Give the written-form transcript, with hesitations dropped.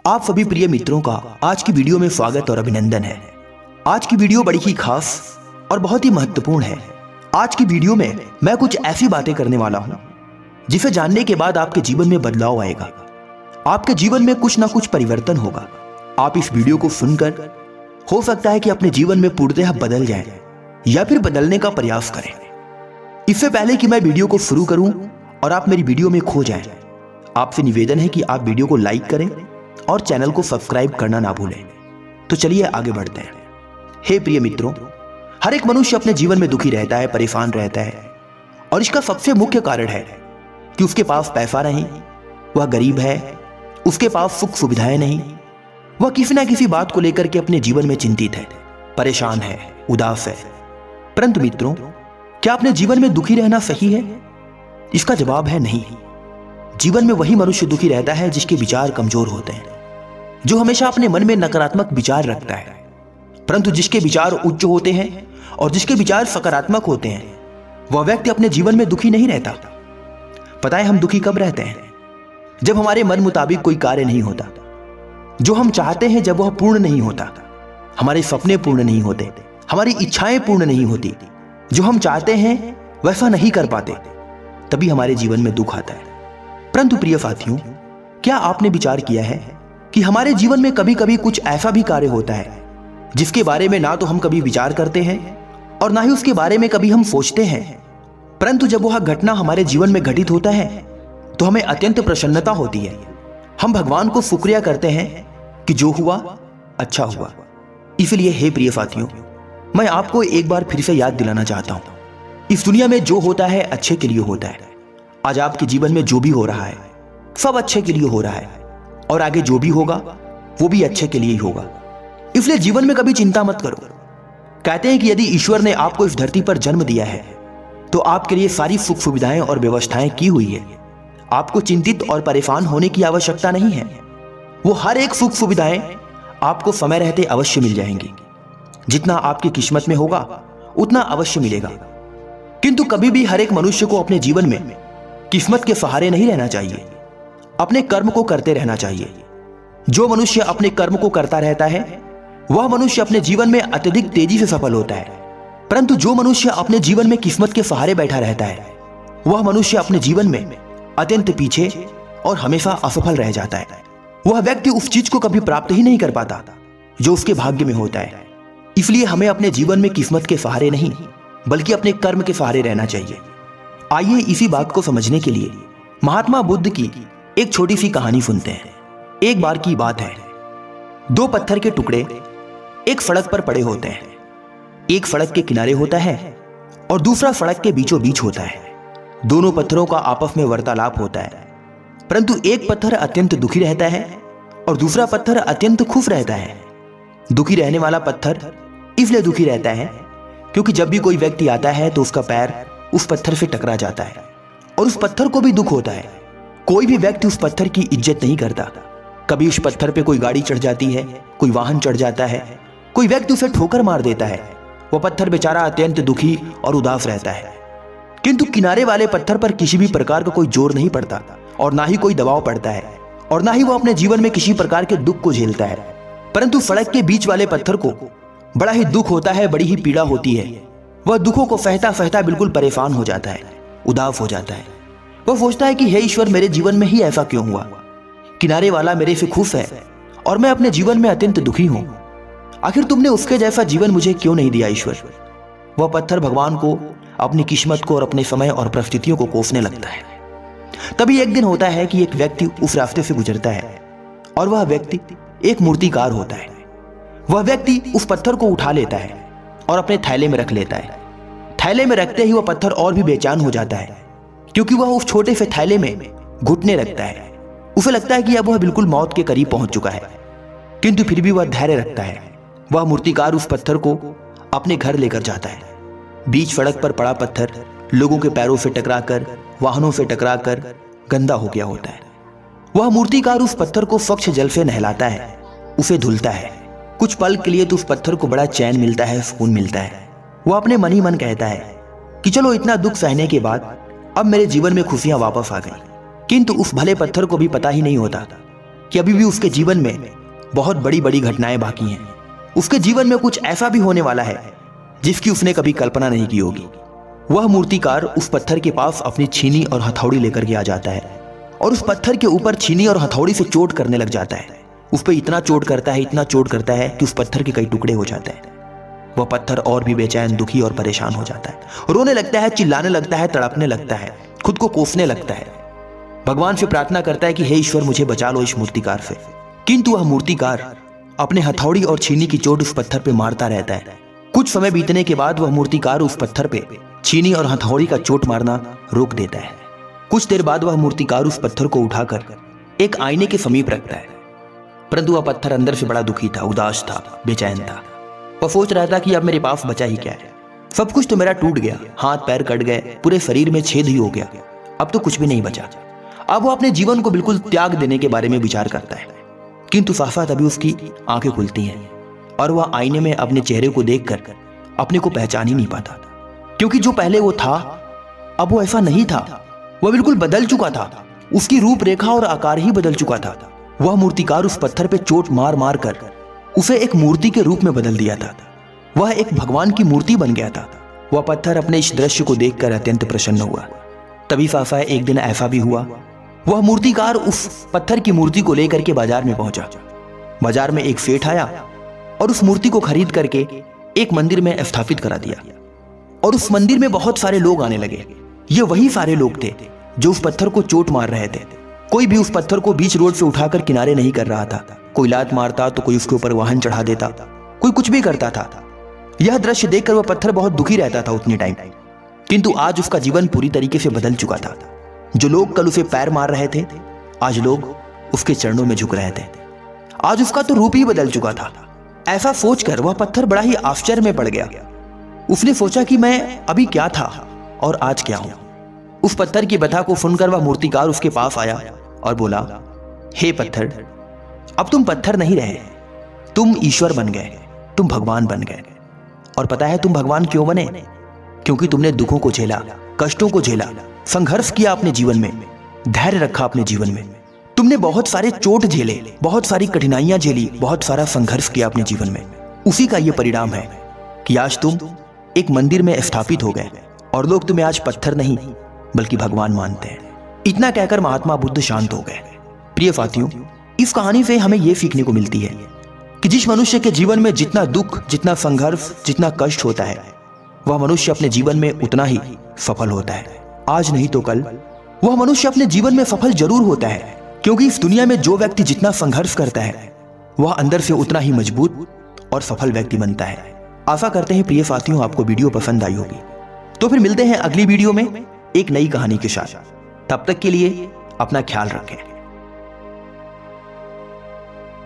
आप सभी प्रिय मित्रों का आज की वीडियो में स्वागत और अभिनंदन है। आज की वीडियो बड़ी ही खास और बहुत ही महत्वपूर्ण है। आज की वीडियो में मैं कुछ ऐसी बातें करने वाला हूं जिसे जानने के बाद आपके जीवन में बदलाव आएगा, आपके जीवन में कुछ ना कुछ परिवर्तन होगा। आप इस वीडियो को सुनकर हो सकता है कि अपने जीवन में पूर्णतः बदल जाए या फिर बदलने का प्रयास करें। इससे पहले कि मैं वीडियो को शुरू करूं और आप मेरी वीडियो में खो जाएं, आपसे निवेदन है कि आप वीडियो को लाइक करें और चैनल को सब्सक्राइब करना ना भूलें। तो चलिए आगे बढ़ते हैं। हे प्रिय मित्रों, हर एक मनुष्य अपने जीवन में दुखी रहता है, परेशान रहता है, और इसका सबसे मुख्य कारण है कि उसके पास पैसा नहीं, वह गरीब है, उसके पास सुख सुविधाएं नहीं, वह किसी ना किसी बात को लेकर के अपने जीवन में चिंतित है, परेशान है, उदास है। परंतु मित्रों, क्या अपने जीवन में दुखी रहना सही है? इसका जवाब है नहीं। जीवन में वही मनुष्य दुखी रहता है जिसके विचार कमजोर होते हैं, जो हमेशा अपने मन में नकारात्मक विचार रखता है। परंतु जिसके विचार उच्च होते हैं और जिसके विचार सकारात्मक होते हैं, वह व्यक्ति अपने जीवन में दुखी नहीं रहता। पता है हम दुखी कब रहते हैं? जब हमारे मन मुताबिक कोई कार्य नहीं होता, जो हम चाहते हैं जब वह पूर्ण नहीं होता, हमारे सपने पूर्ण नहीं होते, हमारी इच्छाएं पूर्ण नहीं होती, जो हम चाहते हैं वैसा नहीं कर पाते, तभी हमारे जीवन में दुख आता है। परंतु प्रिय साथियों, क्या आपने विचार किया है कि हमारे जीवन में कभी कभी कुछ ऐसा भी कार्य होता है जिसके बारे में ना तो हम कभी विचार करते हैं और ना ही उसके बारे में कभी हम सोचते हैं, परंतु जब वह घटना हमारे जीवन में घटित होता है तो हमें अत्यंत प्रसन्नता होती है। हम भगवान को शुक्रिया करते हैं कि जो हुआ अच्छा हुआ। इसलिए हे प्रिय साथियों, मैं आपको एक बार फिर से याद दिलाना चाहता हूं, इस दुनिया में जो होता है अच्छे के लिए होता है। आज आपके जीवन में जो भी हो रहा है सब अच्छे के लिए हो रहा है, और आगे जो भी होगा वो भी अच्छे के लिए ही होगा। इसलिए जीवन में कभी चिंता मत करो। कहते हैं कि यदि ईश्वर ने आपको इस धरती पर जन्म दिया है तो आपके लिए सारी सुख सुविधाएं और व्यवस्थाएं की हुई है। आपको चिंतित और परेशान होने की आवश्यकता नहीं है। वो हर एक सुख सुविधाएं आपको समय रहते अवश्य मिल जाएंगी। जितना आपकी किस्मत में होगा उतना अवश्य मिलेगा। किंतु कभी भी हर एक मनुष्य को अपने जीवन में किस्मत के सहारे नहीं रहना चाहिए, अपने कर्म को करते रहना चाहिए। जो मनुष्य अपने कर्म को करता रहता है वह मनुष्य अपने जीवन में अत्यधिक तेजी से सफल होता है। परंतु जो मनुष्य अपने जीवन में किस्मत के सहारे बैठा रहता है वह मनुष्य अपने जीवन में अत्यंत पीछे और हमेशा असफल रह जाता है। वह व्यक्ति उस चीज को कभी प्राप्त ही नहीं कर पाता जो उसके भाग्य में होता है। इसलिए हमें अपने जीवन में किस्मत के सहारे नहीं बल्कि अपने कर्म के सहारे रहना चाहिए। आइए इसी बात को समझने के लिए महात्मा बुद्ध की एक छोटी सी कहानी सुनते हैं। एक बार की बात है, दो पत्थर के टुकड़े एक सड़क पर पड़े होते हैं। एक सड़क के किनारे होता है और दूसरा सड़क के बीचों बीच होता है। दोनों पत्थरों का आपस में वार्तालाप होता है, परंतु एक पत्थर अत्यंत दुखी रहता है और दूसरा पत्थर अत्यंत खुश रहता है। दुखी रहने वाला पत्थर इसलिए दुखी रहता है क्योंकि जब भी कोई व्यक्ति आता है तो उसका पैर उस पत्थर से टकरा जाता है और उस पत्थर को भी दुख होता है। कोई भी व्यक्ति उस पत्थर की इज्जत नहीं करता। कभी उस पत्थर पे कोई गाड़ी चढ़ जाती है, कोई वाहन चढ़ जाता है, कोई व्यक्ति उसे ठोकर मार देता है। वह पत्थर बेचारा अत्यंत दुखी और उदास रहता है। किंतु किनारे वाले पत्थर पर किसी भी प्रकार का कोई जोर नहीं पड़ता और ना ही कोई दबाव पड़ता है और ना ही वो अपने जीवन में किसी प्रकार के दुख को झेलता है। परंतु सड़क के बीच वाले पत्थर को बड़ा ही दुख होता है, बड़ी ही पीड़ा होती है। वह दुखों को सहता सहता बिल्कुल परेशान हो जाता है, उदास हो जाता है। वह सोचता है कि हे ईश्वर, मेरे जीवन में ही ऐसा क्यों हुआ? किनारे वाला मेरे से खुश है और मैं अपने जीवन में अत्यंत दुखी हूं। आखिर तुमने उसके जैसा जीवन मुझे क्यों नहीं दिया ईश्वर? वह पत्थर भगवान को, अपनी किस्मत को और अपने समय और परिस्थितियों को कोसने लगता है। तभी एक दिन होता है कि एक व्यक्ति उस रास्ते से गुजरता है और वह व्यक्ति एक मूर्तिकार होता है। वह व्यक्ति उस पत्थर को उठा लेता है और अपने थैले में रख लेता है। थैले में रखते ही वह पत्थर और भी बेचैन हो जाता है क्योंकि वह उस छोटे से थैले में घुटने लगता है। उसे लगता है कि अब वह बिल्कुल मौत के करीब पहुंच चुका है, किंतु फिर भी वह धैर्य रखता है। वह मूर्तिकार उस पत्थर को अपने घर लेकर जाता है। बीच सड़क पर पड़ा पत्थर लोगों के पैरों से टकराकर, वाहनों से टकराकर गंदा हो गया होता है। वह मूर्तिकार उस पत्थर को स्वच्छ जल से नहलाता है, उसे धुलता है। कुछ पल के लिए तो उस पत्थर को बड़ा चैन मिलता है, सुकून मिलता है। वह अपने मन ही मन कहता है कि चलो इतना दुख सहने के बाद अब मेरे जीवन में खुशियां वापस आ गई। किंतु उस भले पत्थर को भी पता ही नहीं होता कि अभी भी उसके जीवन में बहुत बड़ी बड़ी घटनाएं बाकी हैं। उसके जीवन में कुछ ऐसा भी होने वाला है जिसकी उसने कभी कल्पना नहीं की होगी। वह मूर्तिकार उस पत्थर के पास अपनी छीनी और हथौड़ी लेकर के आ जाता है और उस पत्थर के ऊपर छीनी और हथौड़ी से चोट करने लग जाता है। उस पर इतना चोट करता है, इतना चोट करता है कि उस पत्थर के कई टुकड़े हो जाते हैं। वह पत्थर और भी बेचैन, दुखी और परेशान हो जाता है। रोने लगता है, चिल्लाने लगता है, तड़पने लगता है, खुद को कोसने लगता है। भगवान से प्रार्थना करता है कि हे ईश्वर, मुझे बचा लो इस मूर्तिकार से। किंतु वह मूर्तिकार अपने हथौड़ी और छीनी की चोट उस पत्थर पे मारता रहता है। कुछ समय बीतने के बाद वह मूर्तिकार उस पत्थर पे छीनी और हथौड़ी का चोट मारना रोक देता है। कुछ देर बाद वह मूर्तिकार उस पत्थर को उठाकर एक आईने के समीप रखता है। परंतु वह पत्थर अंदर से बड़ा दुखी था, उदास था, बेचैन था। वह सोच रहा था कि अब मेरे पास बचा ही क्या है। सब कुछ तो मेरा टूट गया, हाथ पैर कट गए, पूरे शरीर में छेद ही हो गया, अब तो कुछ भी नहीं बचा। अब वो अपने जीवन को बिल्कुल त्याग देने के बारे में विचार करता है। किंतु साथ तभी उसकी आंखें खुलती हैं और वह आईने में अपने चेहरे को देखकर अपने को पहचान ही नहीं पाता, क्योंकि जो पहले वो था अब वो ऐसा नहीं था। वह बिल्कुल बदल चुका था। उसकी रूपरेखा और आकार ही बदल चुका था। वह मूर्तिकार उस पत्थर पे चोट मार मार कर उसे एक मूर्ति के रूप में बदल दिया था। वह एक भगवान की मूर्ति बन गया था। वह पत्थर अपने इस दृश्य को देखकर अत्यंत प्रसन्न हुआ। तभी साफा एक दिन ऐसा भी हुआ, वह मूर्तिकार उस पत्थर की मूर्ति को लेकर के बाजार में पहुंचा। बाजार में एक सेठ आया और उस मूर्ति को खरीद करके एक मंदिर में स्थापित करा दिया और उस मंदिर में बहुत सारे लोग आने लगे। ये वही सारे लोग थे जो उस पत्थर को चोट मार रहे थे। कोई भी उस पत्थर को बीच रोड से उठाकर किनारे नहीं कर रहा था। कोई लात मारता तो कोई उसके ऊपर वाहन चढ़ा देता, कोई कुछ भी करता था। यह दृश्य देखकर वह पत्थर बहुत दुखी रहता था उतनी टाइम, किंतु आज उसका जीवन पूरी तरीके से बदल चुका था। जो लोग कल उसे पैर मार रहे थे, आज लोग उसके चरणों में झुक रहे थे। आज उसका तो रूप ही बदल चुका था। ऐसा सोचकर वह पत्थर बड़ा ही आश्चर्य में पड़ गया। उसने सोचा कि मैं अभी क्या था और आज क्या हूं। उस पत्थर की व्यथा को सुनकर वह मूर्तिकार उसके पास आया और बोला, हे पत्थर, अब तुम पत्थर नहीं रहे, तुम ईश्वर बन गए, तुम भगवान बन गए। और पता है तुम भगवान क्यों बने? क्योंकि तुमने दुखों को झेला, कष्टों को झेला, संघर्ष किया अपने जीवन में, धैर्य रखा अपने जीवन में। तुमने बहुत सारे चोट झेले, बहुत सारी कठिनाइयां झेली, बहुत सारा संघर्ष किया अपने जीवन में। उसी का यह परिणाम है कि आज तुम एक मंदिर में स्थापित हो गए और लोग तुम्हें आज पत्थर नहीं बल्कि भगवान मानते हैं। इतना कहकर महात्मा बुद्ध शांत हो गए। प्रिय साथियों, इस कहानी से हमें यह सीखने को मिलती है कि जिस मनुष्य के जीवन में जितना दुख, जितना संघर्ष, जितना कष्ट होता है, वह मनुष्य अपने जीवन में उतना ही सफल होता है। आज नहीं तो कल वह मनुष्य अपने जीवन में सफल जरूर होता है, क्योंकि इस दुनिया में जो व्यक्ति जितना संघर्ष करता है वह अंदर से उतना ही मजबूत और सफल व्यक्ति बनता है। आशा करते हैं प्रिय साथियों आपको वीडियो पसंद आई होगी। तो फिर मिलते हैं अगली वीडियो में एक नई कहानी के साथ। तब तक के लिए अपना ख्याल रखें।